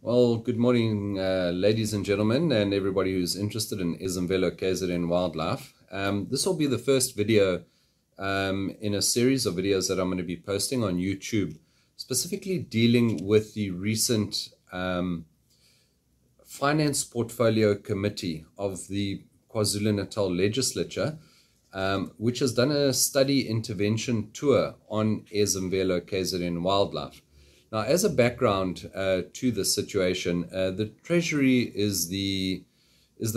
Well, good morning, ladies and gentlemen, and everybody who's interested in Ezemvelo KZN wildlife. This will be the first video in a series of videos that I'm going to be posting on YouTube, specifically dealing with the recent Finance Portfolio Committee of the KwaZulu-Natal Legislature, which has done a study intervention tour on Ezemvelo KZN wildlife. Now, as a background to this situation, the Treasury is the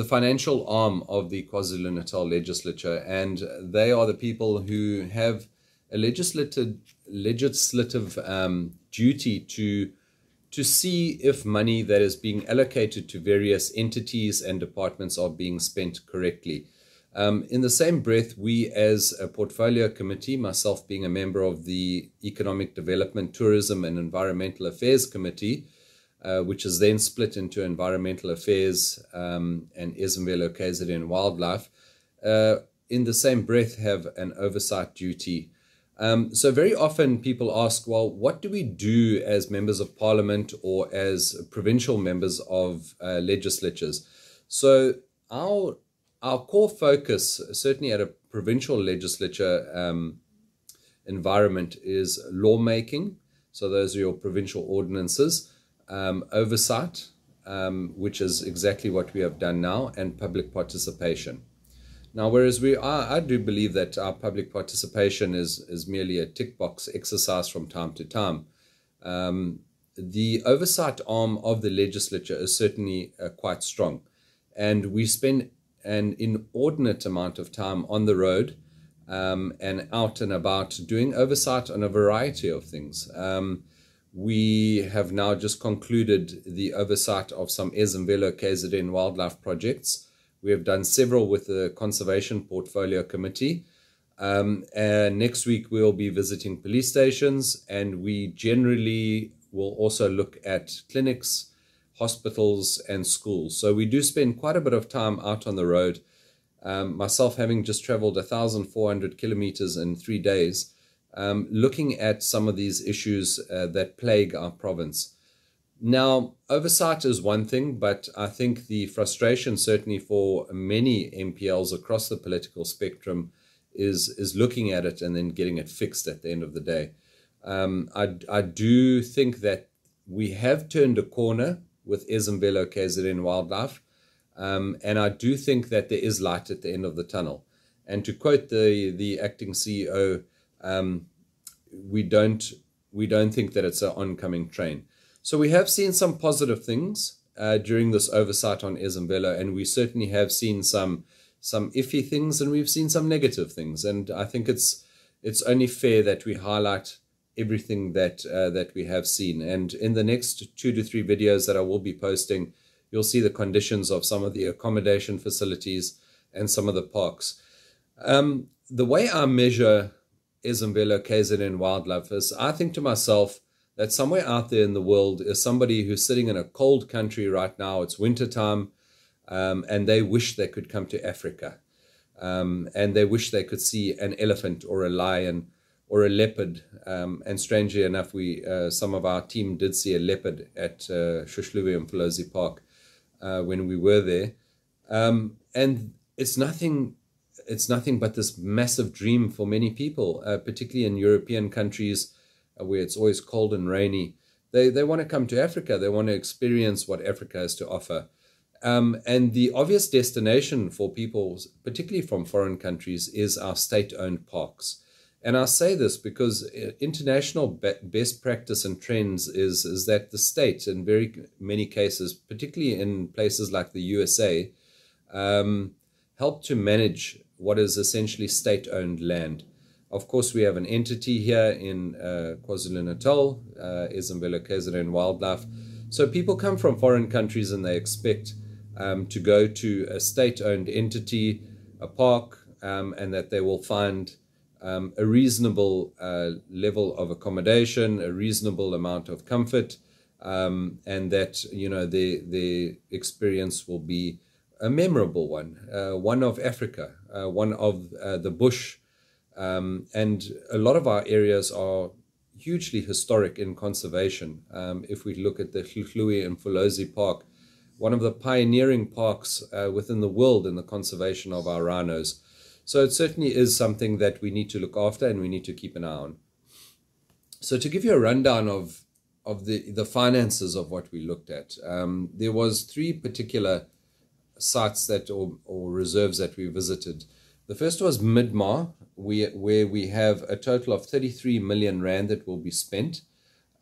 financial arm of the KwaZulu-Natal Legislature, and they are the people who have a legislative duty to see if money that is being allocated to various entities and departments are being spent correctly. In the same breath, we as a portfolio committee, myself being a member of the Economic Development, Tourism and Environmental Affairs Committee, which is then split into Environmental Affairs and Ezemvelo KZN Wildlife, in the same breath have an oversight duty. So very often people ask, well, what do we do as members of parliament or as provincial members of legislatures? So our core focus, certainly at a provincial legislature environment, is lawmaking. So those are your provincial ordinances, oversight, which is exactly what we have done now, and public participation. Now, whereas I do believe that our public participation is merely a tick box exercise from time to time. The oversight arm of the legislature is certainly quite strong, and we spend an inordinate amount of time on the road and out and about doing oversight on a variety of things. We have now just concluded the oversight of some Ezemvelo KZN wildlife projects. We have done several with the Conservation Portfolio Committee. And next week we'll be visiting police stations, and we generally will also look at clinics, hospitals and schools. So we do spend quite a bit of time out on the road. Myself having just traveled 1,400 kilometers in 3 days, looking at some of these issues that plague our province. Now, oversight is one thing, but I think the frustration certainly for many MPLs across the political spectrum is looking at it and then getting it fixed at the end of the day. I do think that we have turned a corner with Ezemvelo KZN wildlife, and I do think that there is light at the end of the tunnel. And to quote the acting CEO, we don't think that it's an oncoming train. So we have seen some positive things during this oversight on Ezemvelo, and we certainly have seen some iffy things, and we've seen some negative things. And I think it's only fair that we highlight everything that we have seen. And in the next 2 to 3 videos that I will be posting, you'll see the conditions of some of the accommodation facilities and some of the parks. The way I measure Ezemvelo KZN wildlife is, I think to myself that somewhere out there in the world is somebody who's sitting in a cold country right now. It's wintertime, and they wish they could come to Africa. And they wish they could see an elephant or a lion or a leopard, and strangely enough, some of our team did see a leopard at Shushluwe and Mfolozi Park when we were there, and it's nothing but this massive dream for many people, particularly in European countries where it's always cold and rainy. They want to come to Africa. They want to experience what Africa has to offer, and the obvious destination for people, particularly from foreign countries, is our state-owned parks. And I say this because international best practice and trends is that the state, in very many cases, particularly in places like the USA, help to manage what is essentially state-owned land. Of course, we have an entity here in KwaZulu-Natal, Ezemvelo KZN Wildlife. So people come from foreign countries and they expect to go to a state-owned entity, a park, and that they will find a reasonable level of accommodation, a reasonable amount of comfort, and that, you know, their experience will be a memorable one of Africa, one of the bush. And a lot of our areas are, hugely historic in conservation. If we look at the Hlui and Fulozi Park, one of the pioneering parks within the world in the conservation of our rhinos. So it certainly is something that we need to look after and we need to keep an eye on. So to give you a rundown of the finances of what we looked at, there was 3 particular sites that or reserves that we visited. The first was Midmar, where we have a total of 33 million rand that will be spent.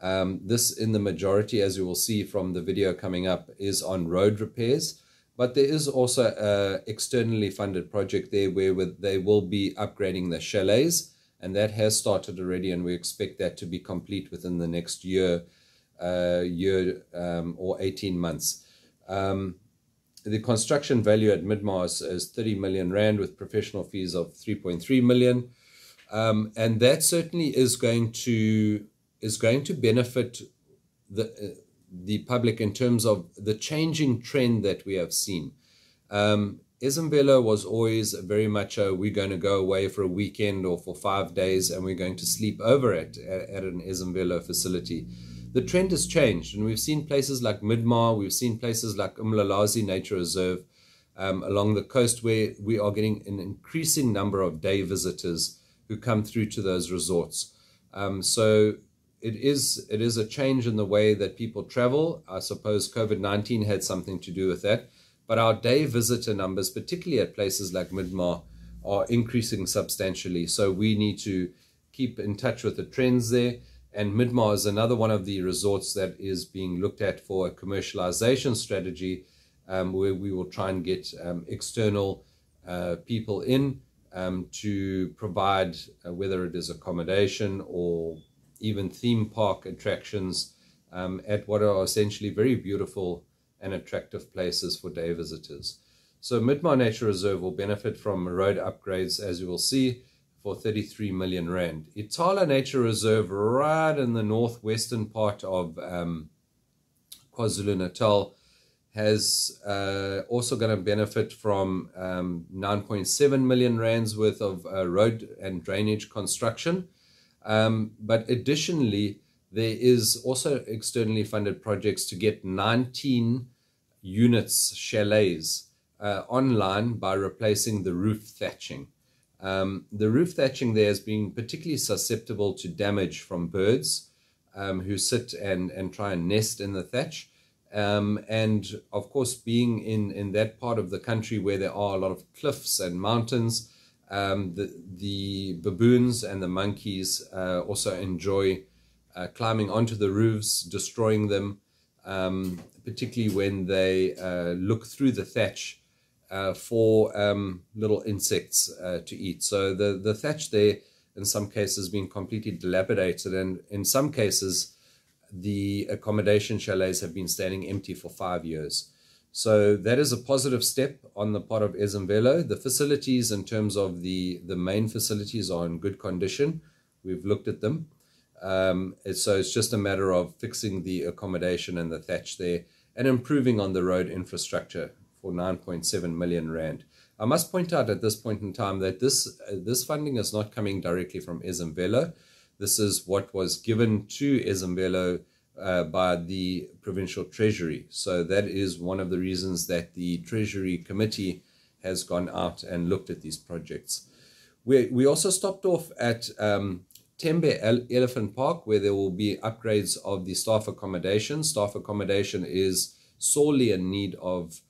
This, in the majority, as you will see from the video coming up, is on road repairs. But there is also an externally funded project there where they will be upgrading the chalets, and that has started already, and we expect that to be complete within the next year or 18 months. The construction value at Midmar is 30 million rand with professional fees of 3.3 million. And that certainly is going to benefit the public in terms of the changing trend that we have seen. Ezemvelo was always very much we're going to go away for a weekend or for 5 days and we're going to sleep over at an Ezemvelo facility. The trend has changed, and we've seen places like Midmar, we've seen places like Umlalazi Nature Reserve along the coast where we are getting an increasing number of day visitors who come through to those resorts. So it is a change in the way that people travel. I suppose COVID-19 had something to do with that. But our day visitor numbers, particularly at places like Midmar, are increasing substantially. So we need to keep in touch with the trends there. And Midmar is another one of the resorts that is being looked at for a commercialization strategy, where we will try and get external people in to provide, whether it is accommodation or even theme park attractions at what are essentially very beautiful and attractive places for day visitors. So Midmar Nature Reserve will benefit from road upgrades, as you will see, for 33 million rand. Itala Nature Reserve, right in the northwestern part of KwaZulu-Natal, has also going to benefit from 9.7 million rands worth of road and drainage construction. But additionally, there is also externally funded projects to get 19 units, chalets, online by replacing the roof thatching. The roof thatching there has been particularly susceptible to damage from birds who sit and try and nest in the thatch. And of course, being in that part of the country where there are a lot of cliffs and mountains, the baboons and the monkeys also enjoy climbing onto the roofs, destroying them, particularly when they look through the thatch for little insects to eat. So the thatch there, in some cases, being completely dilapidated, and in some cases, the accommodation chalets have been standing empty for 5 years. So that is a positive step on the part of Ezemvelo. The facilities, in terms of the main facilities, are in good condition. We've looked at them. So it's just a matter of fixing the accommodation and the thatch there and improving on the road infrastructure for 9.7 million rand. I must point out at this point in time that this funding is not coming directly from Ezemvelo. This is what was given to Ezemvelo by the Provincial Treasury. So that is one of the reasons that the Treasury Committee has gone out and looked at these projects. We also stopped off at Tembe Elephant Park, where there will be upgrades of the staff accommodation. Staff accommodation is sorely in need of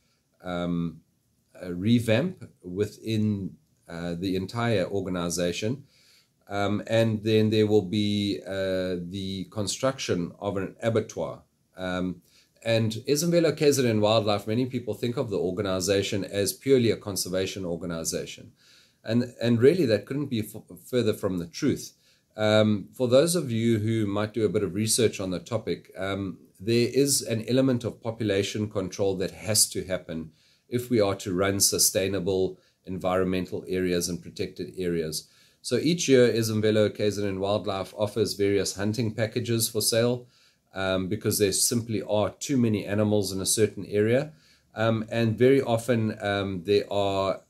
a revamp within the entire organization. And then there will be the construction of an abattoir. And Ezemvelo KZN Wildlife, many people think of the organization as purely a conservation organization. And really that couldn't be further from the truth. For those of you who might do a bit of research on the topic, there is an element of population control that has to happen if we are to run sustainable environmental areas and protected areas. So each year, Ezemvelo KZN Wildlife offers various hunting packages for sale because there simply are too many animals in a certain area. And very often there are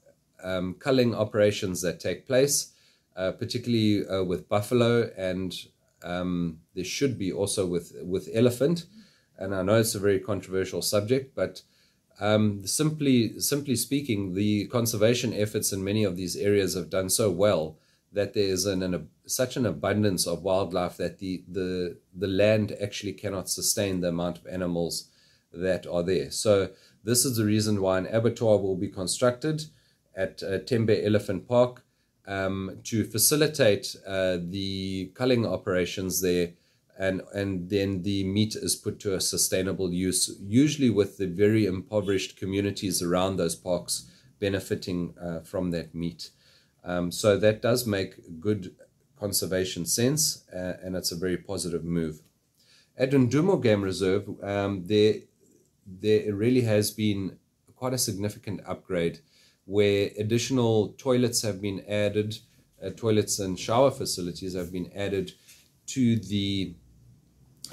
culling operations that take place, particularly with buffalo and there should be also with elephant. And I know it's a very controversial subject, but simply speaking, the conservation efforts in many of these areas have done so well that there is such an abundance of wildlife that the land actually cannot sustain the amount of animals that are there. So this is the reason why an abattoir will be constructed at Tembe Elephant Park to facilitate the culling operations there, and then the meat is put to a sustainable use, usually with the very impoverished communities around those parks benefiting from that meat. So that does make good conservation sense, and it's a very positive move. At Ndumo Game Reserve, there really has been quite a significant upgrade where additional toilets have been added, toilets and shower facilities have been added to the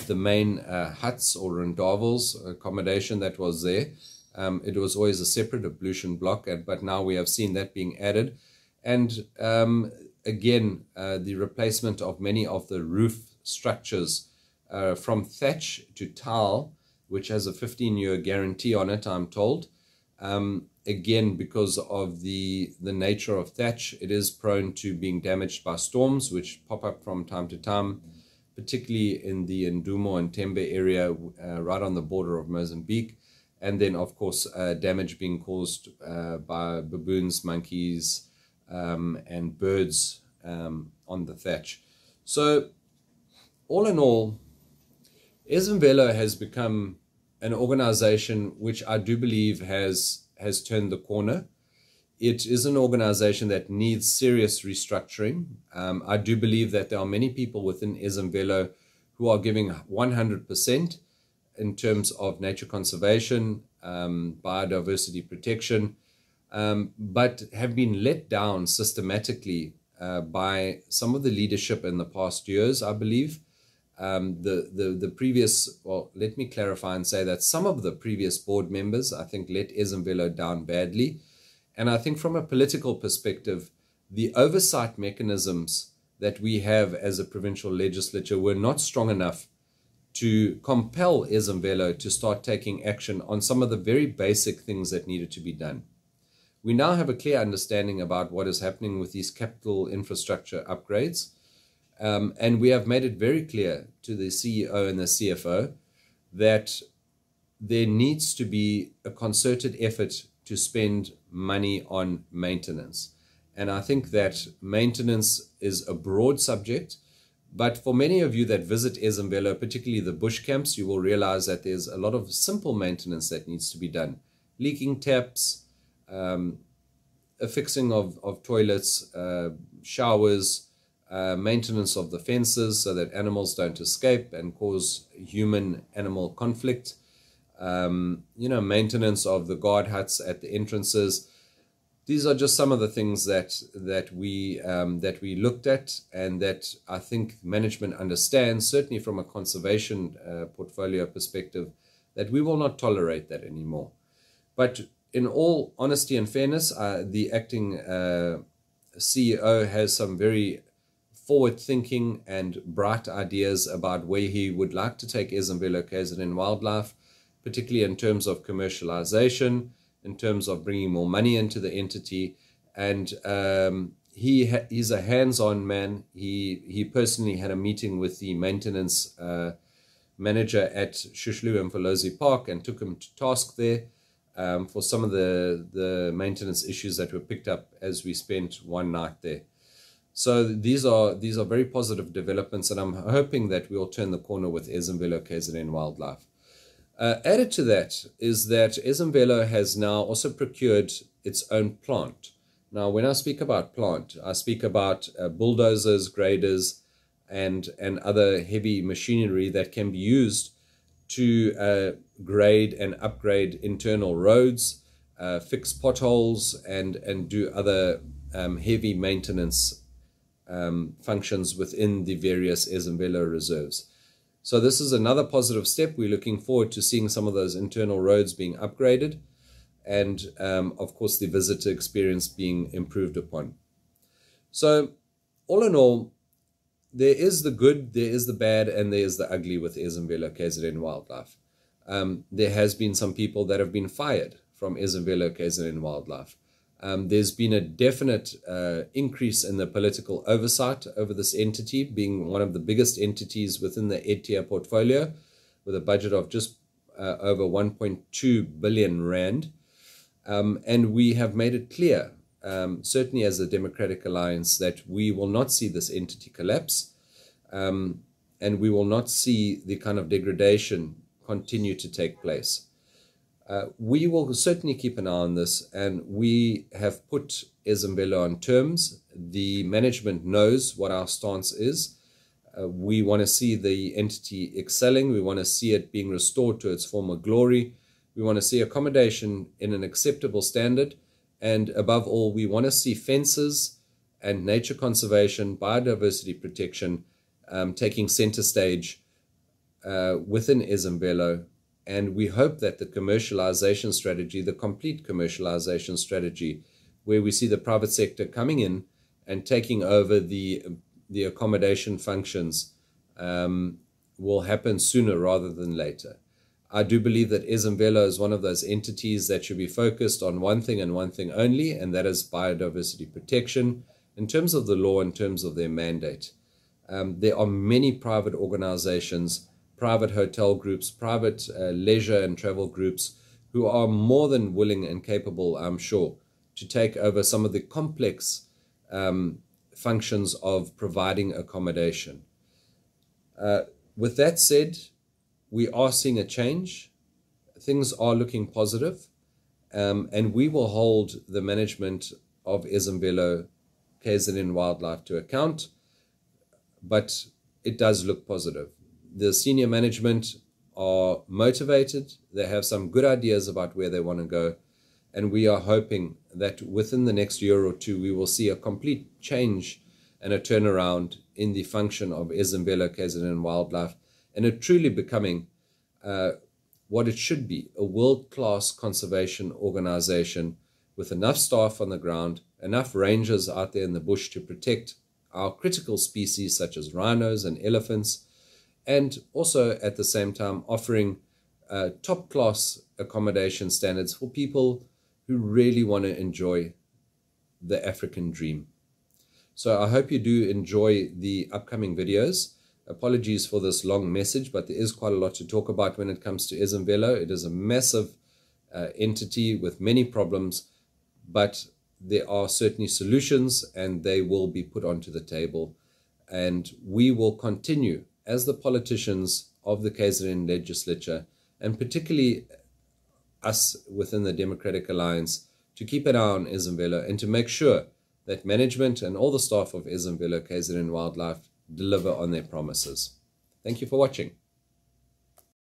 main huts or rondavels accommodation that was there. It was always a separate ablution block, but now we have seen that being added. And again, the replacement of many of the roof structures from thatch to tile, which has a 15-year guarantee on it, I'm told. Again, because of the nature of thatch, it is prone to being damaged by storms, which pop up from time to time, particularly in the Ndumo and Tembe area, right on the border of Mozambique. And then, of course, damage being caused by baboons, monkeys, and birds on the thatch. So, all in all, Ezemvelo has become an organization which I do believe has turned the corner. It is an organization that needs serious restructuring. I do believe that there are many people within Ezemvelo who are giving 100% in terms of nature conservation, biodiversity protection, but have been let down systematically by some of the leadership in the past years, I believe. The previous, well, let me clarify and say that some of the previous board members, I think, let Ezemvelo down badly. And I think from a political perspective, the oversight mechanisms that we have as a provincial legislature were not strong enough to compel Ezemvelo to start taking action on some of the very basic things that needed to be done. We now have a clear understanding about what is happening with these capital infrastructure upgrades. And we have made it very clear to the CEO and the CFO that there needs to be a concerted effort to spend money on maintenance. And I think that maintenance is a broad subject, but for many of you that visit Ezemvelo, particularly the bush camps, you will realize that there's a lot of simple maintenance that needs to be done. Leaking taps, affixing of toilets, showers, maintenance of the fences so that animals don't escape and cause human-animal conflict. Maintenance of the guard huts at the entrances. These are just some of the things that we looked at, and that I think management understands, certainly from a conservation portfolio perspective, that we will not tolerate that anymore. But in all honesty and fairness, the acting CEO has some very forward-thinking and bright ideas about where he would like to take Ezemvelo KZN Wildlife, particularly in terms of commercialization, in terms of bringing more money into the entity. And he's a hands-on man. He personally had a meeting with the maintenance manager at Shushlu and Mfolozi Park and took him to task there for some of the maintenance issues that were picked up as we spent one night there. So these are very positive developments, and I'm hoping that we'll turn the corner with Ezemvelo KZN Wildlife. Added to that is that Ezemvelo has now also procured its own plant. Now, when I speak about plant, I speak about bulldozers, graders, and other heavy machinery that can be used to grade and upgrade internal roads, fix potholes, and do other heavy maintenance functions within the various Ezemvelo reserves. So this is another positive step. We're looking forward to seeing some of those internal roads being upgraded, and of course the visitor experience being improved upon. So all in all, there is the good, there is the bad, and there is the ugly with Ezemvelo KZN Wildlife. There has been some people that have been fired from Ezemvelo KZN Wildlife. There's been a definite increase in the political oversight over this entity, being one of the biggest entities within the ETIA portfolio, with a budget of just over 1.2 billion rand. And we have made it clear, certainly as the Democratic Alliance, that we will not see this entity collapse, and we will not see the kind of degradation continue to take place. We will certainly keep an eye on this, and we have put Ezemvelo on terms. The management knows what our stance is. We want to see the entity excelling. We want to see it being restored to its former glory. We want to see accommodation in an acceptable standard. And above all, we want to see fences and nature conservation, biodiversity protection taking center stage within Ezemvelo. And we hope that the commercialization strategy, the complete commercialization strategy, where we see the private sector coming in and taking over the accommodation functions, will happen sooner rather than later. I do believe that Ezemvelo is one of those entities that should be focused on one thing and one thing only, and that is biodiversity protection in terms of the law, in terms of their mandate. There are many private organizations, private hotel groups, private leisure and travel groups who are more than willing and capable, I'm sure, to take over some of the complex functions of providing accommodation. With that said, we are seeing a change. Things are looking positive, and we will hold the management of Ezemvelo KZN Wildlife to account, but it does look positive. The senior management are motivated. They have some good ideas about where they want to go, and we are hoping that within the next year or two, we will see a complete change and a turnaround in the function of Ezemvelo KZN Wildlife, and it truly becoming what it should be, a world-class conservation organization with enough staff on the ground, enough rangers out there in the bush to protect our critical species such as rhinos and elephants, and also at the same time offering top-class accommodation standards for people who really want to enjoy the African dream. So I hope you do enjoy the upcoming videos. Apologies for this long message, but there is quite a lot to talk about when it comes to Ezemvelo. It is a massive entity with many problems, but there are certainly solutions, and they will be put onto the table. And we will continue as the politicians of the KZN legislature, and particularly us within the Democratic Alliance, to keep an eye on Ezemvelo and to make sure that management and all the staff of Ezemvelo KZN Wildlife deliver on their promises. Thank you for watching.